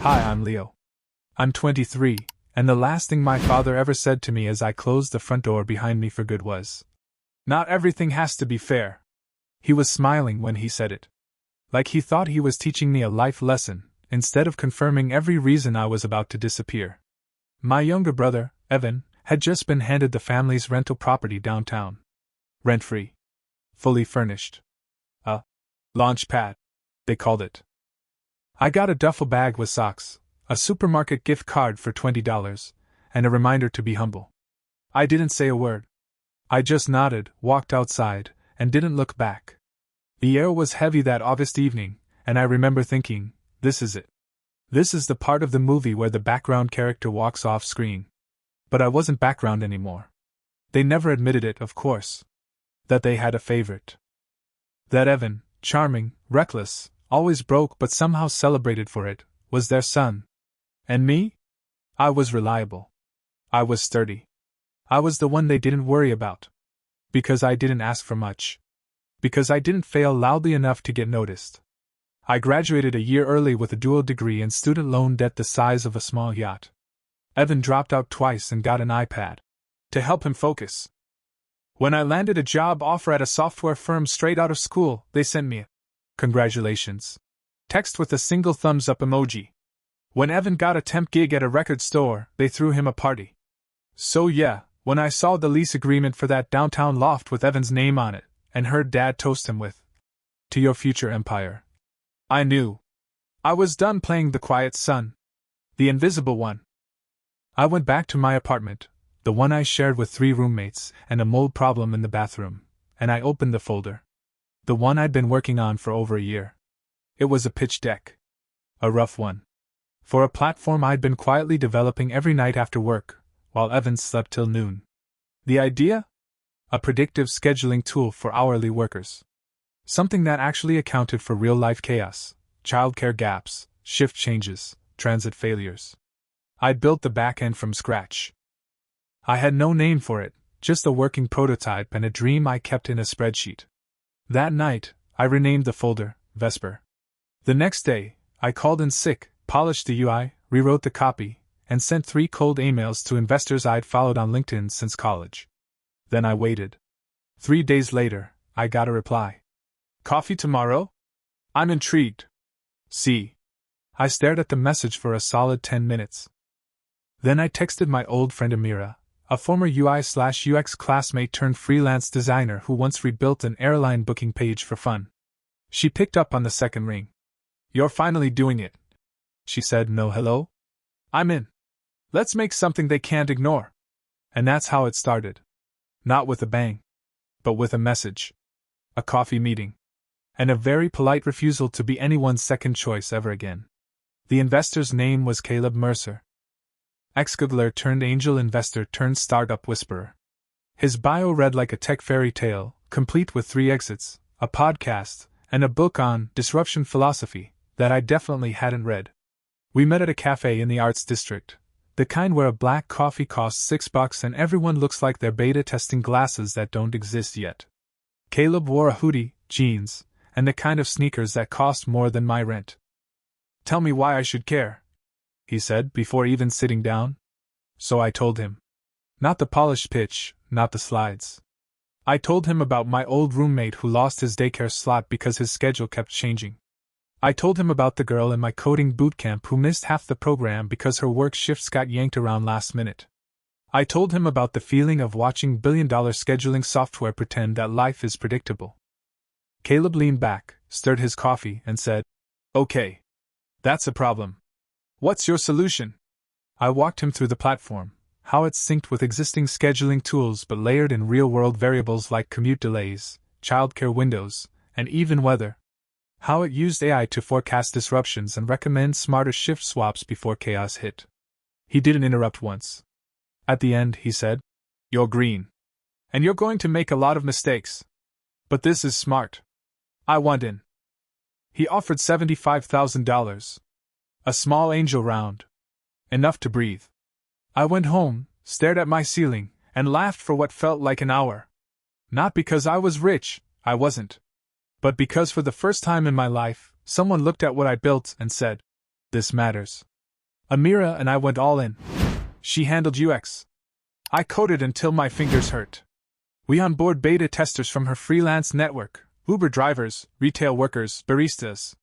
Hi, I'm Leo. I'm 23, and the last thing my father ever said to me as I closed the front door behind me for good was, "Not everything has to be fair." He was smiling when he said it. Like he thought he was teaching me a life lesson, instead of confirming every reason I was about to disappear. My younger brother, Evan, had just been handed the family's rental property downtown. Rent-free. Fully furnished. A launch pad, they called it. I got a duffel bag with socks, a supermarket gift card for $20, and a reminder to be humble. I didn't say a word. I just nodded, walked outside, and didn't look back. The air was heavy that August evening, and I remember thinking, this is it. This is the part of the movie where the background character walks off screen. But I wasn't background anymore. They never admitted it, of course. That they had a favorite. That Evan, charming, reckless, always broke but somehow celebrated for it, was their son. And me? I was reliable. I was sturdy. I was the one they didn't worry about. Because I didn't ask for much. Because I didn't fail loudly enough to get noticed. I graduated a year early with a dual degree and student loan debt the size of a small yacht. Evan dropped out twice and got an iPad. To help him focus. When I landed a job offer at a software firm straight out of school, they sent me a "Congratulations" text with a single thumbs up emoji. When Evan got a temp gig at a record store, they threw him a party. So yeah, when I saw the lease agreement for that downtown loft with Evan's name on it, and heard Dad toast him with, "To your future empire," I knew. I was done playing the quiet son. The invisible one. I went back to my apartment, the one I shared with 3 roommates, and a mold problem in the bathroom, and I opened the folder. The one I'd been working on for over a year. It was a pitch deck. A rough one. For a platform I'd been quietly developing every night after work, while Evans slept till noon. The idea? A predictive scheduling tool for hourly workers. Something that actually accounted for real-life chaos, childcare gaps, shift changes, transit failures. I'd built the back end from scratch. I had no name for it, just a working prototype and a dream I kept in a spreadsheet. That night, I renamed the folder Vesper. The next day, I called in sick, polished the UI, rewrote the copy, and sent 3 cold emails to investors I'd followed on LinkedIn since college. Then I waited. 3 days later, I got a reply. "Coffee tomorrow?" I'm intrigued. See. I stared at the message for a solid 10 minutes. Then I texted my old friend Amira, a former UI/UX classmate turned freelance designer who once rebuilt an airline booking page for fun. She picked up on the second ring. "You're finally doing it," she said. "No hello? I'm in. Let's make something they can't ignore." And that's how it started. Not with a bang. But with a message. A coffee meeting. And a very polite refusal to be anyone's second choice ever again. The investor's name was Caleb Mercer. Ex-Googler turned angel investor turned startup whisperer. His bio read like a tech fairy tale, complete with 3 exits, a podcast, and a book on disruption philosophy that I definitely hadn't read. We met at a cafe in the Arts District, the kind where a black coffee costs $6 and everyone looks like they're beta testing glasses that don't exist yet. Caleb wore a hoodie, jeans, and the kind of sneakers that cost more than my rent. "Tell me why I should care," he said before even sitting down. So I told him. Not the polished pitch, not the slides. I told him about my old roommate who lost his daycare slot because his schedule kept changing. I told him about the girl in my coding bootcamp who missed half the program because her work shifts got yanked around last minute. I told him about the feeling of watching billion-dollar scheduling software pretend that life is predictable. Caleb leaned back, stirred his coffee, and said, "Okay. That's a problem. What's your solution?" I walked him through the platform, how it's synced with existing scheduling tools but layered in real-world variables like commute delays, childcare windows, and even weather. How it used AI to forecast disruptions and recommend smarter shift swaps before chaos hit. He didn't interrupt once. At the end, he said, "You're green. And you're going to make a lot of mistakes. But this is smart. I want in." He offered $75,000. A small angel round. Enough to breathe. I went home, stared at my ceiling, and laughed for what felt like an hour. Not because I was rich, I wasn't. But because for the first time in my life, someone looked at what I built and said, "This matters." Amira and I went all in. She handled UX. I coded until my fingers hurt. We onboard beta testers from her freelance network, Uber drivers, retail workers, baristas.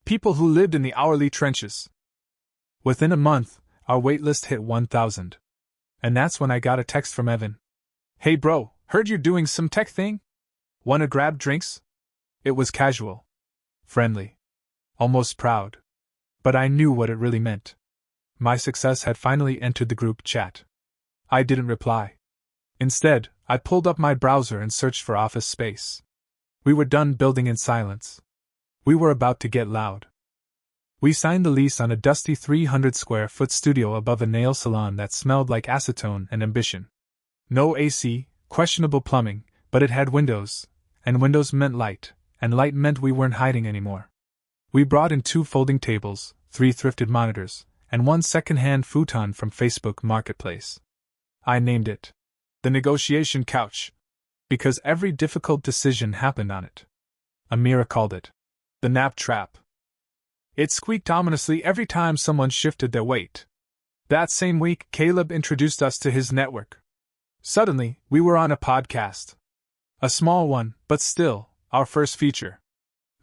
People who lived in the hourly trenches. Within a month, our waitlist hit 1,000. And that's when I got a text from Evan. "Hey bro, heard you're doing some tech thing? Wanna grab drinks?" It was casual. Friendly. Almost proud. But I knew what it really meant. My success had finally entered the group chat. I didn't reply. Instead, I pulled up my browser and searched for office space. We were done building in silence. We were about to get loud. We signed the lease on a dusty 300-square-foot studio above a nail salon that smelled like acetone and ambition. No AC, questionable plumbing, but it had windows, and windows meant light, and light meant we weren't hiding anymore. We brought in 2 folding tables, 3 thrifted monitors, and 1 second-hand futon from Facebook Marketplace. I named it the negotiation couch, because every difficult decision happened on it. Amira called it the nap trap. It squeaked ominously every time someone shifted their weight. That same week, Caleb introduced us to his network. Suddenly, we were on a podcast. A small one, but still, our first feature.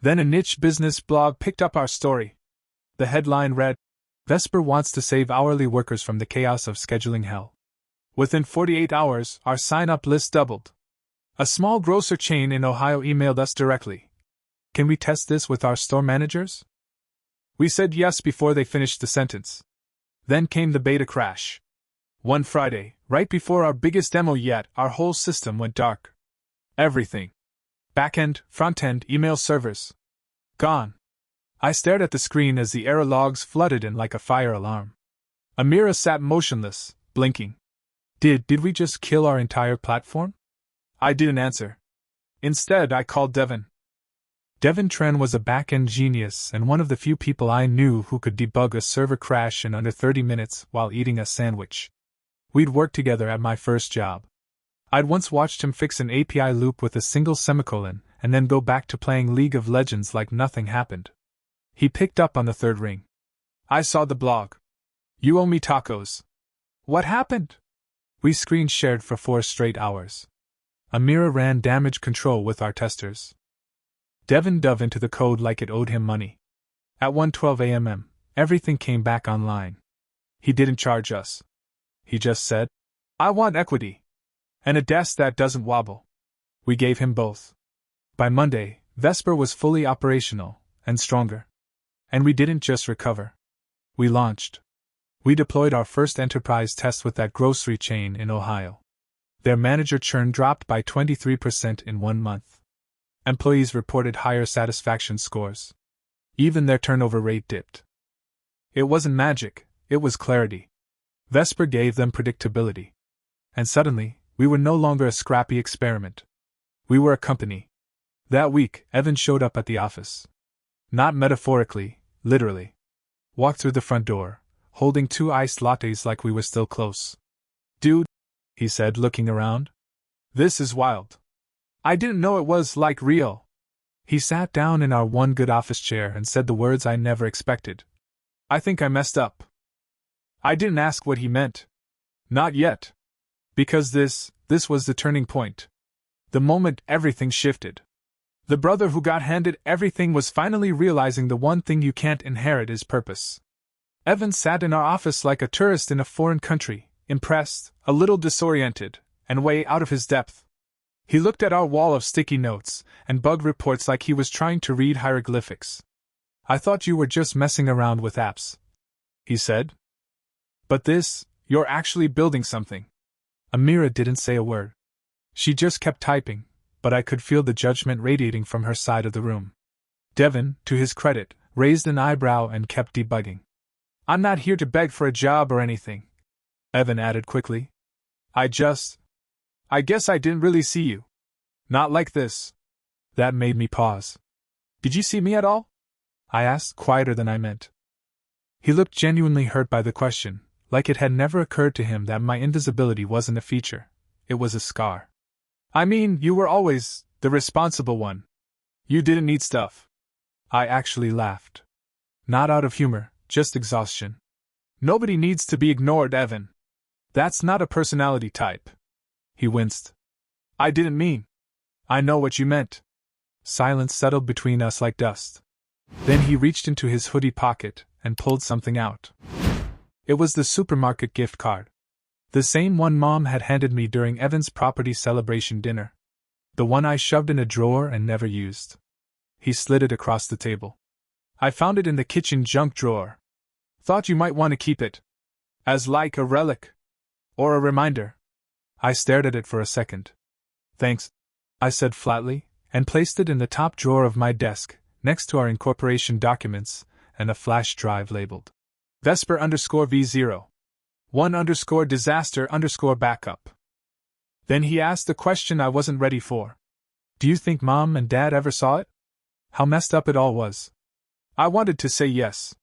Then a niche business blog picked up our story. The headline read, "Vesper wants to save hourly workers from the chaos of scheduling hell." Within 48 hours, our sign-up list doubled. A small grocer chain in Ohio emailed us directly. "Can we test this with our store managers?" We said yes before they finished the sentence. Then came the beta crash. One Friday, right before our biggest demo yet, our whole system went dark. Everything. Backend, frontend, email servers. Gone. I stared at the screen as the error logs flooded in like a fire alarm. Amira sat motionless, blinking. Did we just kill our entire platform? I didn't answer. Instead, I called Devin. Devin Tren was a back-end genius and one of the few people I knew who could debug a server crash in under 30 minutes while eating a sandwich. We'd worked together at my first job. I'd once watched him fix an API loop with a single semicolon and then go back to playing League of Legends like nothing happened. He picked up on the third ring. "I saw the blog. You owe me tacos." "What happened?" We screen shared for 4 straight hours. Amira ran damage control with our testers. Devin dove into the code like it owed him money. At 1:12 a.m., everything came back online. He didn't charge us. He just said, "I want equity. And a desk that doesn't wobble." We gave him both. By Monday, Vesper was fully operational, and stronger. And we didn't just recover. We launched. We deployed our first enterprise test with that grocery chain in Ohio. Their manager churn dropped by 23% in 1 month. Employees reported higher satisfaction scores. Even their turnover rate dipped. It wasn't magic, it was clarity. Vesper gave them predictability. And suddenly, we were no longer a scrappy experiment. We were a company. That week, Evan showed up at the office. Not metaphorically, literally. Walked through the front door, holding 2 iced lattes like we were still close. "Dude," he said, looking around. "This is wild. I didn't know it was, like, real." He sat down in our one good office chair and said the words I never expected. "I think I messed up." I didn't ask what he meant. Not yet. Because this was the turning point. The moment everything shifted. The brother who got handed everything was finally realizing the one thing you can't inherit is purpose. Evan sat in our office like a tourist in a foreign country, impressed, a little disoriented, and way out of his depth. He looked at our wall of sticky notes and bug reports like he was trying to read hieroglyphics. "I thought you were just messing around with apps," he said. "But you're actually building something." Amira didn't say a word. She just kept typing, but I could feel the judgment radiating from her side of the room. Devin, to his credit, raised an eyebrow and kept debugging. "I'm not here to beg for a job or anything," Evan added quickly. I guess I didn't really see you. Not like this." That made me pause. "Did you see me at all?" I asked, quieter than I meant. He looked genuinely hurt by the question, like it had never occurred to him that my invisibility wasn't a feature, it was a scar. "I mean, you were always the responsible one. You didn't need stuff." I actually laughed. Not out of humor, just exhaustion. Nobody needs to be ignored, Evan. That's not a personality type. He winced. I didn't mean. I know what you meant. Silence settled between us like dust. Then he reached into his hoodie pocket and pulled something out. It was the supermarket gift card. The same one Mom had handed me during Evan's property celebration dinner. The one I shoved in a drawer and never used. He slid it across the table. I found it in the kitchen junk drawer. Thought you might want to keep it. As like a relic. Or a reminder. I stared at it for a second. Thanks, I said flatly, and placed it in the top drawer of my desk, next to our incorporation documents, and a flash drive labeled Vesper _V0. 1_disaster_backup. Then he asked the question I wasn't ready for. Do you think Mom and Dad ever saw it? How messed up it all was. I wanted to say yes.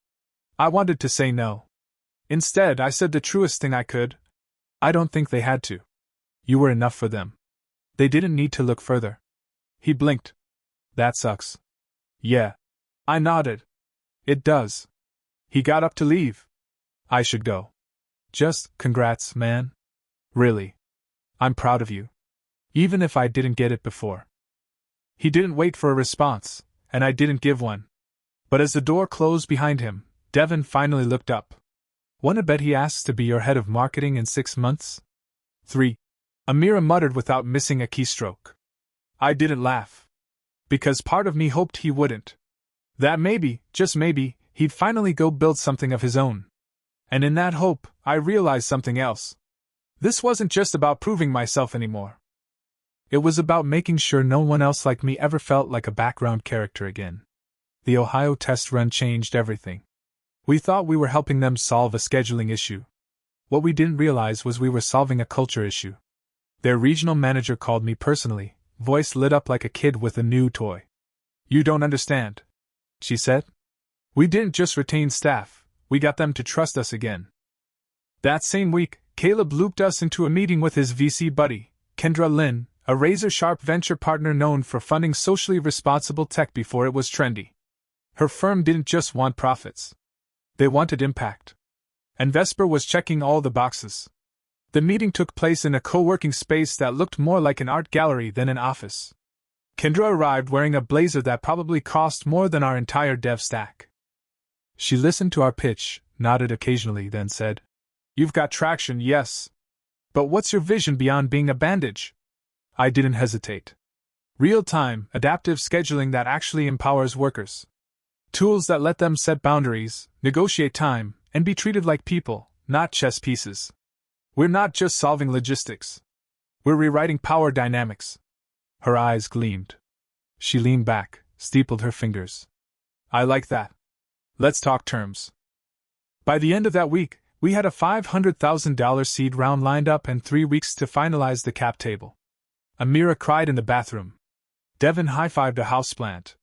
I wanted to say no. Instead, I said the truest thing I could. I don't think they had to. You were enough for them. They didn't need to look further. He blinked. That sucks. Yeah. I nodded. It does. He got up to leave. I should go. Just, congrats, man. Really. I'm proud of you. Even if I didn't get it before. He didn't wait for a response, and I didn't give one. But as the door closed behind him, Devin finally looked up. Wanna bet he asks to be your head of marketing in 6 months? 3. Amira muttered without missing a keystroke. I didn't laugh. Because part of me hoped he wouldn't. That maybe, just maybe, he'd finally go build something of his own. And in that hope, I realized something else. This wasn't just about proving myself anymore. It was about making sure no one else like me ever felt like a background character again. The Ohio test run changed everything. We thought we were helping them solve a scheduling issue. What we didn't realize was we were solving a culture issue. Their regional manager called me personally, voice lit up like a kid with a new toy. You don't understand, she said. We didn't just retain staff, we got them to trust us again. That same week, Caleb looped us into a meeting with his VC buddy, Kendra Lin, a razor-sharp venture partner known for funding socially responsible tech before it was trendy. Her firm didn't just want profits. They wanted impact. And Vesper was checking all the boxes. The meeting took place in a co-working space that looked more like an art gallery than an office. Kendra arrived wearing a blazer that probably cost more than our entire dev stack. She listened to our pitch, nodded occasionally, then said, You've got traction, yes. But what's your vision beyond being a bandage? I didn't hesitate. Real-time, adaptive scheduling that actually empowers workers. Tools that let them set boundaries, negotiate time, and be treated like people, not chess pieces. We're not just solving logistics. We're rewriting power dynamics. Her eyes gleamed. She leaned back, steepled her fingers. I like that. Let's talk terms. By the end of that week, we had a $500,000 seed round lined up and 3 weeks to finalize the cap table. Amira cried in the bathroom. Devin high-fived a houseplant.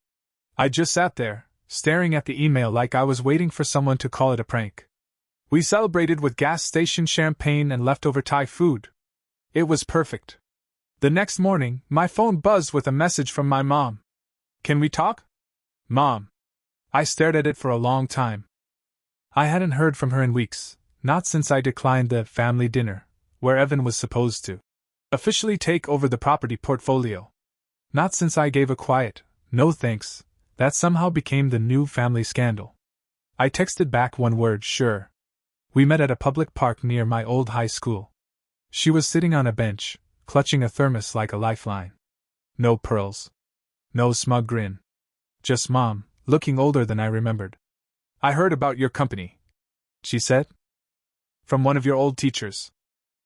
I just sat there, staring at the email like I was waiting for someone to call it a prank. We celebrated with gas station champagne and leftover Thai food. It was perfect. The next morning, my phone buzzed with a message from my mom. Can we talk? Mom. I stared at it for a long time. I hadn't heard from her in weeks, not since I declined the family dinner, where Evan was supposed to officially take over the property portfolio. Not since I gave a quiet, no thanks, that somehow became the new family scandal. I texted back one word, sure. We met at a public park near my old high school. She was sitting on a bench, clutching a thermos like a lifeline. No pearls. No smug grin. Just Mom, looking older than I remembered. I heard about your company, she said. From one of your old teachers.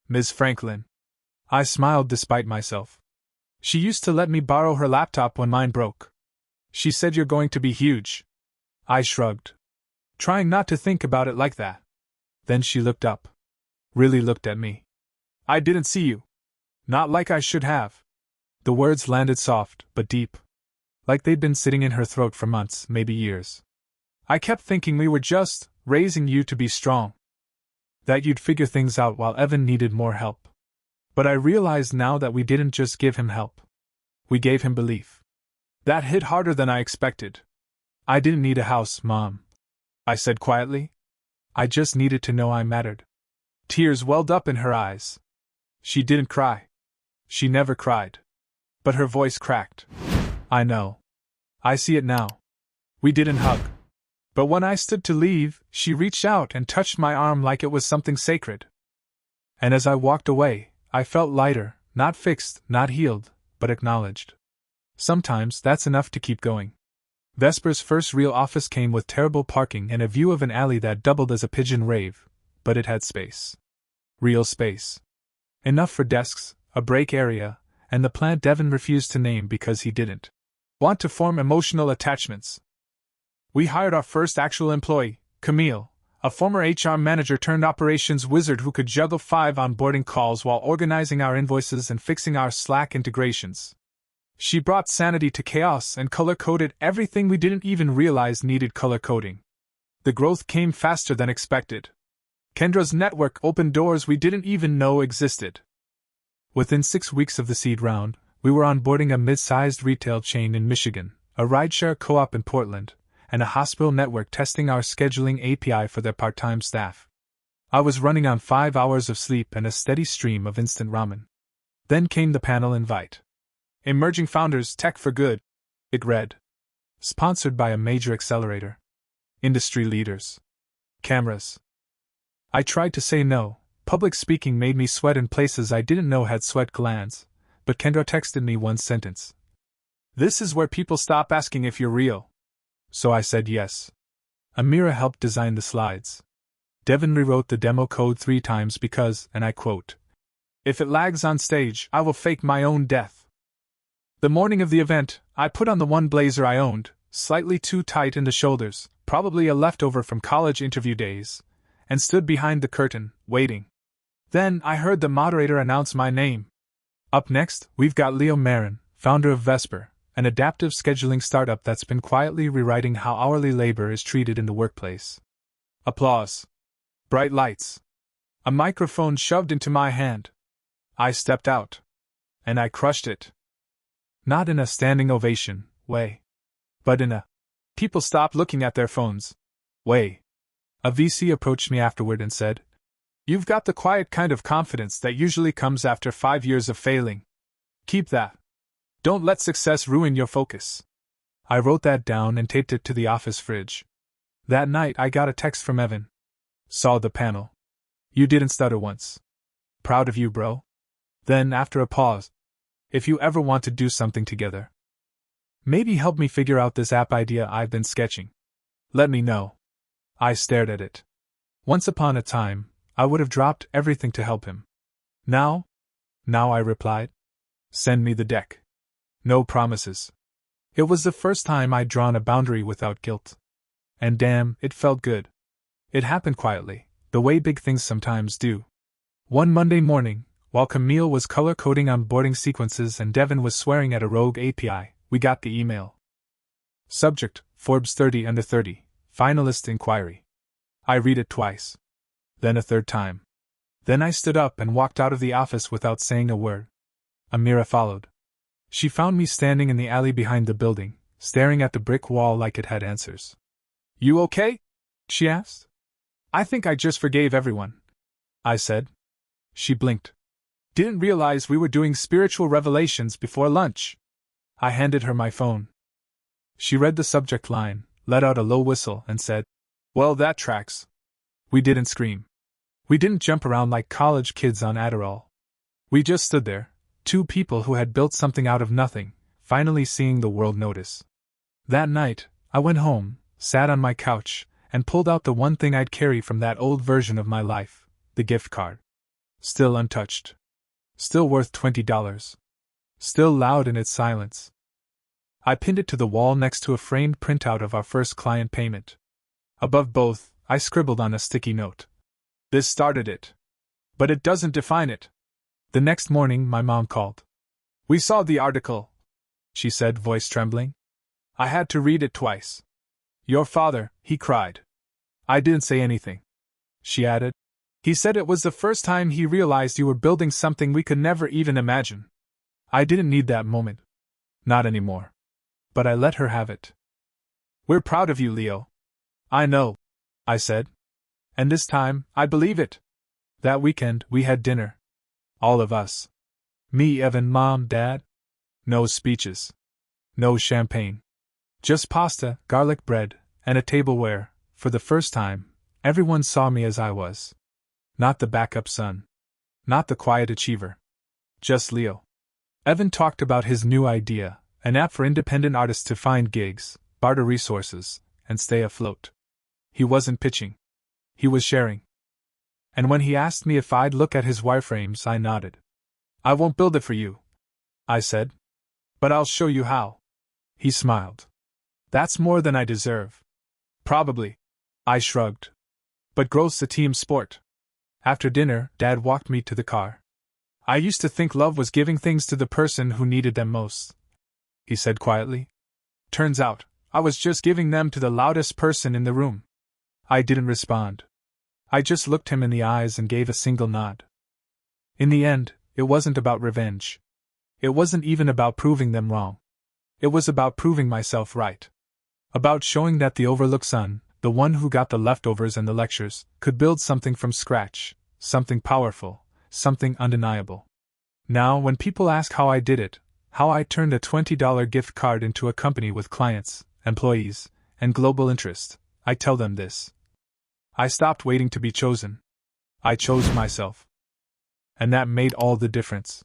Ms. Franklin. I smiled despite myself. She used to let me borrow her laptop when mine broke. She said you're going to be huge. I shrugged, trying not to think about it like that. Then she looked up. Really looked at me. I didn't see you. Not like I should have. The words landed soft, but deep. Like they'd been sitting in her throat for months, maybe years. I kept thinking we were just raising you to be strong. That you'd figure things out while Evan needed more help. But I realized now that we didn't just give him help. We gave him belief. That hit harder than I expected. I didn't need a house, Mom, I said quietly. I just needed to know I mattered. Tears welled up in her eyes. She didn't cry. She never cried. But her voice cracked. I know. I see it now. We didn't hug. But when I stood to leave, she reached out and touched my arm like it was something sacred. And as I walked away, I felt lighter, not fixed, not healed, but acknowledged. Sometimes that's enough to keep going. Vesper's first real office came with terrible parking and a view of an alley that doubled as a pigeon rave, but it had space. Real space. Enough for desks, a break area, and the plant Devin refused to name because he didn't want to form emotional attachments. We hired our first actual employee, Camille, a former HR manager turned operations wizard who could juggle 5 onboarding calls while organizing our invoices and fixing our Slack integrations. She brought sanity to chaos and color-coded everything we didn't even realize needed color coding. The growth came faster than expected. Kendra's network opened doors we didn't even know existed. Within 6 weeks of the seed round, we were onboarding a mid-sized retail chain in Michigan, a rideshare co-op in Portland, and a hospital network testing our scheduling API for their part-time staff. I was running on 5 hours of sleep and a steady stream of instant ramen. Then came the panel invite. Emerging Founders Tech for Good, it read. Sponsored by a major accelerator. Industry leaders. Cameras. I tried to say no. Public speaking made me sweat in places I didn't know had sweat glands, but Kendra texted me one sentence. This is where people stop asking if you're real. So I said yes. Amira helped design the slides. Devin rewrote the demo code 3 times because, and I quote, if it lags on stage, I will fake my own death. The morning of the event, I put on the one blazer I owned, slightly too tight in the shoulders, probably a leftover from college interview days, and stood behind the curtain, waiting. Then I heard the moderator announce my name. Up next, we've got Leo Marin, founder of Vesper, an adaptive scheduling startup that's been quietly rewriting how hourly labor is treated in the workplace. Applause. Bright lights. A microphone shoved into my hand. I stepped out. And I crushed it. Not in a standing ovation way, but in a people stop looking at their phones way. A VC approached me afterward and said, you've got the quiet kind of confidence that usually comes after 5 years of failing. Keep that. Don't let success ruin your focus. I wrote that down and taped it to the office fridge. That night I got a text from Evan. Saw the panel. You didn't stutter once. Proud of you, bro. Then, after a pause, if you ever want to do something together, maybe help me figure out this app idea I've been sketching. Let me know. I stared at it. Once upon a time, I would have dropped everything to help him. Now, I replied. Send me the deck. No promises. It was the first time I'd drawn a boundary without guilt. And damn, it felt good. It happened quietly, the way big things sometimes do. One Monday morning, while Camille was color-coding onboarding sequences and Devin was swearing at a rogue API, we got the email. Subject, Forbes 30 under 30, finalist inquiry. I read it twice. Then a third time. Then I stood up and walked out of the office without saying a word. Amira followed. She found me standing in the alley behind the building, staring at the brick wall like it had answers. You okay? She asked. I think I just forgave everyone, I said. She blinked. Didn't realize we were doing spiritual revelations before lunch. I handed her my phone. She read the subject line, let out a low whistle, and said, well, that tracks. We didn't scream. We didn't jump around like college kids on Adderall. We just stood there, 2 people who had built something out of nothing, finally seeing the world notice. That night, I went home, sat on my couch, and pulled out the one thing I'd carry from that old version of my life, the gift card. Still untouched. Still worth $20. Still loud in its silence. I pinned it to the wall next to a framed printout of our first client payment. Above both, I scribbled on a sticky note. This started it. But it doesn't define it. The next morning, my mom called. We saw the article, she said, voice trembling. I had to read it twice. Your father, he cried. I didn't say anything. She added. He said it was the first time he realized you were building something we could never even imagine. I didn't need that moment. Not anymore. But I let her have it. We're proud of you, Leo. I know, I said. And this time, I'd believe it. That weekend, we had dinner. All of us. Me, Evan, Mom, Dad. No speeches. No champagne. Just pasta, garlic bread, and a table where, for the first time, everyone saw me as I was. Not the backup son. Not the quiet achiever. Just Leo. Evan talked about his new idea, an app for independent artists to find gigs, barter resources, and stay afloat. He wasn't pitching. He was sharing. And when he asked me if I'd look at his wireframes, I nodded. I won't build it for you, I said. But I'll show you how. He smiled. That's more than I deserve. Probably. I shrugged. But growth's a team sport. After dinner, Dad walked me to the car. I used to think love was giving things to the person who needed them most, he said quietly. Turns out, I was just giving them to the loudest person in the room. I didn't respond. I just looked him in the eyes and gave a single nod. In the end, it wasn't about revenge. It wasn't even about proving them wrong. It was about proving myself right. About showing that the overlooked son, the one who got the leftovers and the lectures, could build something from scratch, something powerful, something undeniable. Now, when people ask how I did it, how I turned a $20 gift card into a company with clients, employees, and global interest, I tell them this. I stopped waiting to be chosen. I chose myself. And that made all the difference.